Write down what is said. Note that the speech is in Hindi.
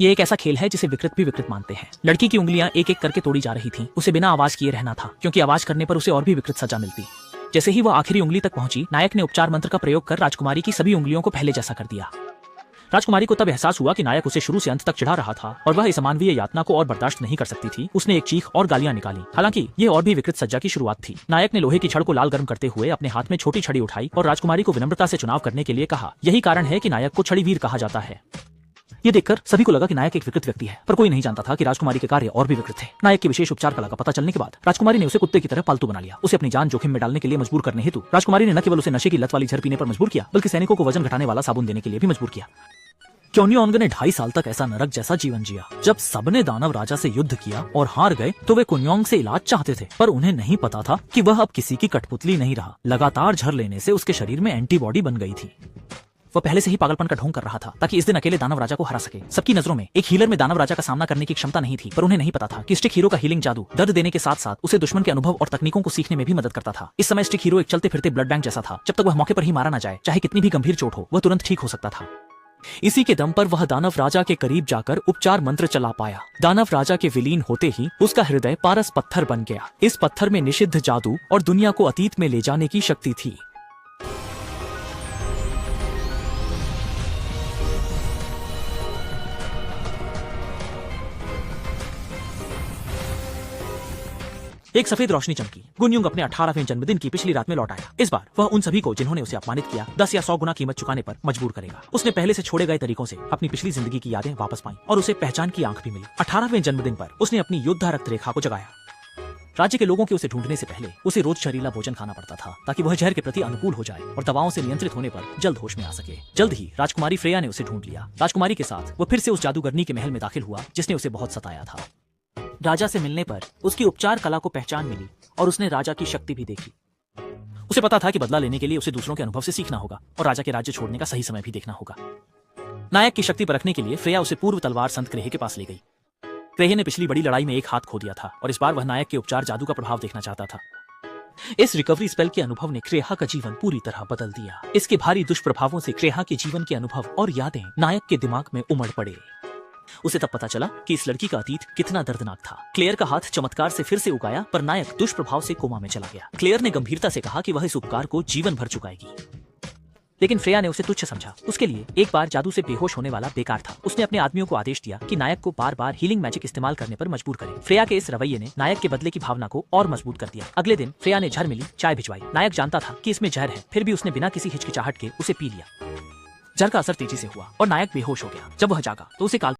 ये एक ऐसा खेल है जिसे विकृत भी विकृत मानते हैं। लड़की की उंगलियां एक एक करके तोड़ी जा रही थीं। उसे बिना आवाज किए रहना था, क्योंकि आवाज करने पर उसे और भी विकृत सजा मिलती। जैसे ही वह आखिरी उंगली तक पहुंची, नायक ने उपचार मंत्र का प्रयोग कर राजकुमारी की सभी उंगलियों को पहले जैसा कर दिया। राजकुमारी को तब एहसास हुआ कि नायक उसे शुरू से अंत तक चिढ़ा रहा था और वह इस अमानवीय यातना को और बर्दाश्त नहीं कर सकती थी। उसने एक चीख और गालियां निकाली। हालांकि ये और भी विकृत सज्जा की शुरुआत थी। नायक ने लोहे की छड़ को लाल गर्म करते हुए अपने हाथ में छोटी छड़ी उठाई और राजकुमारी को विनम्रता से चुनाव करने के लिए कहा। यही कारण है कि नायक को छड़ीवीर कहा जाता है। ये देखकर सभी को लगा कि नायक एक विकृत व्यक्ति है, पर कोई नहीं जानता था कि राजकुमारी के कार्य और भी विकृत थे। नायक की विशेष उपचार कला का पता चलने के बाद राजकुमारी ने उसे कुत्ते की तरह पालतू बना लिया। उसे अपनी जान जोखिम में डालने के लिए मजबूर करने हेतु राजकुमारी ने न केवल उसे नशे की लत वाली झर पीने पर मजबूर किया, बल्कि सैनिकों को वजन घटाने वाला साबुन देने के लिए भी मजबूर किया। क्योनियोंग ने 2.5 साल तक ऐसा नरक जैसा जीवन जिया। जब सबने दानव राजा से युद्ध किया और हार गए तो वे कुनियोंग से इलाज चाहते थे, पर उन्हें नहीं पता था कि वह अब किसी की कठपुतली नहीं रहा। लगातार झर लेने से उसके शरीर में एंटीबॉडी बन गई थी। वह पहले से ही पागलपन का ढोंग कर रहा था ताकि इस दिन अकेले दानव राजा को हरा सके। सबकी नजरों में एक हीलर में दानव राजा का सामना करने की क्षमता नहीं थी, पर उन्हें नहीं पता था कि स्टिक हीरो का हीलिंग जादू दर्द देने के साथ साथ उसे दुश्मन के अनुभव और तकनीकों को सीखने में भी मदद करता था। इस समय स्टिक हीरो एक चलते फिरते ब्लड बैंक जैसा था। जब तक वह मौके पर ही मारा न जाए, चाहे कितनी भी गंभीर चोट हो, वह तुरंत ठीक हो सकता था। इसी के दम पर वह दानव राजा के करीब जाकर उपचार मंत्र चला पाया। दानव राजा के विलीन होते ही उसका हृदय पारस पत्थर बन गया। इस पत्थर में निषिद्ध जादू और दुनिया को अतीत में ले जाने की शक्ति थी। एक सफेद रोशनी चमकी। गुनयुंग अपने 18वें जन्मदिन की पिछली रात में लौट आया। इस बार वह उन सभी को जिन्होंने उसे अपमानित किया 10 या 100 गुना कीमत चुकाने पर मजबूर करेगा। उसने पहले से छोड़े गए तरीकों से अपनी पिछली जिंदगी की यादें वापस पाई और उसे पहचान की आंख भी मिली। 18वें जन्मदिन पर उसने अपनी योद्धा रक्त रेखा को जगाया। राज्य के लोगों के उसे ढूंढने से पहले उसे रोज शरीला भोजन खाना पड़ता था, ताकि वह जहर के प्रति अनुकूल हो जाए और दवाओं से नियंत्रित होने पर जल्द होश में आ सके। जल्द ही राजकुमारी फ्रेया ने उसे ढूंढ लिया। राजकुमारी के साथ वो फिर से उस जादूगरनी के महल में दाखिल हुआ जिसने उसे बहुत सताया था। राजा से मिलने पर उसकी उपचार कला को पहचान मिली और उसने राजा की शक्ति भी देखी। उसे पता था कि बदला लेने के लिए उसे दूसरों के अनुभव से सीखना होगा और राजा के राज्य छोड़ने का सही समय भी देखना होगा। नायक की शक्ति परखने के लिए फ्रेया उसे पूर्व तलवार संत क्रेहे के पास ले गई। क्रेहे ने पिछली बड़ी लड़ाई में एक हाथ खो दिया था और इस बार वह नायक के उपचार जादू का प्रभाव देखना चाहता था। इस रिकवरी स्पेल के अनुभव ने क्रेहा का जीवन पूरी तरह बदल दिया। इसके भारी दुष्प्रभावों से क्रेहा के जीवन के अनुभव और यादें नायक के दिमाग में उमड़ पड़े। उसे तब पता चला कि इस लड़की का अतीत कितना दर्दनाक था। क्लेयर का हाथ चमत्कार से फिर से उगाया, पर नायक दुष्प्रभाव से कोमा में चला गया। क्लेयर ने गंभीरता से कहा कि वह इस उपकार को जीवन भर चुकाएगी, लेकिन फ्रेया ने उसे तुच्छ समझा। उसके लिए एक बार जादू से बेहोश होने वाला बेकार था। उसने अपने आदमियों को आदेश दिया कि नायक को बार बार हीलिंग मैजिक इस्तेमाल करने पर मजबूर करें। फ्रेया के इस रवैये ने नायक के बदले की भावना को और मजबूत कर दिया। अगले दिन फ्रेया ने झर मिली चाय भिजवाई। नायक जानता था कि इसमें जहर है, फिर भी उसने बिना किसी हिचकिचाहट के उसे पी लिया। जहर का असर तेजी से हुआ और नायक बेहोश हो गया। जब वह जागा तो उसे काल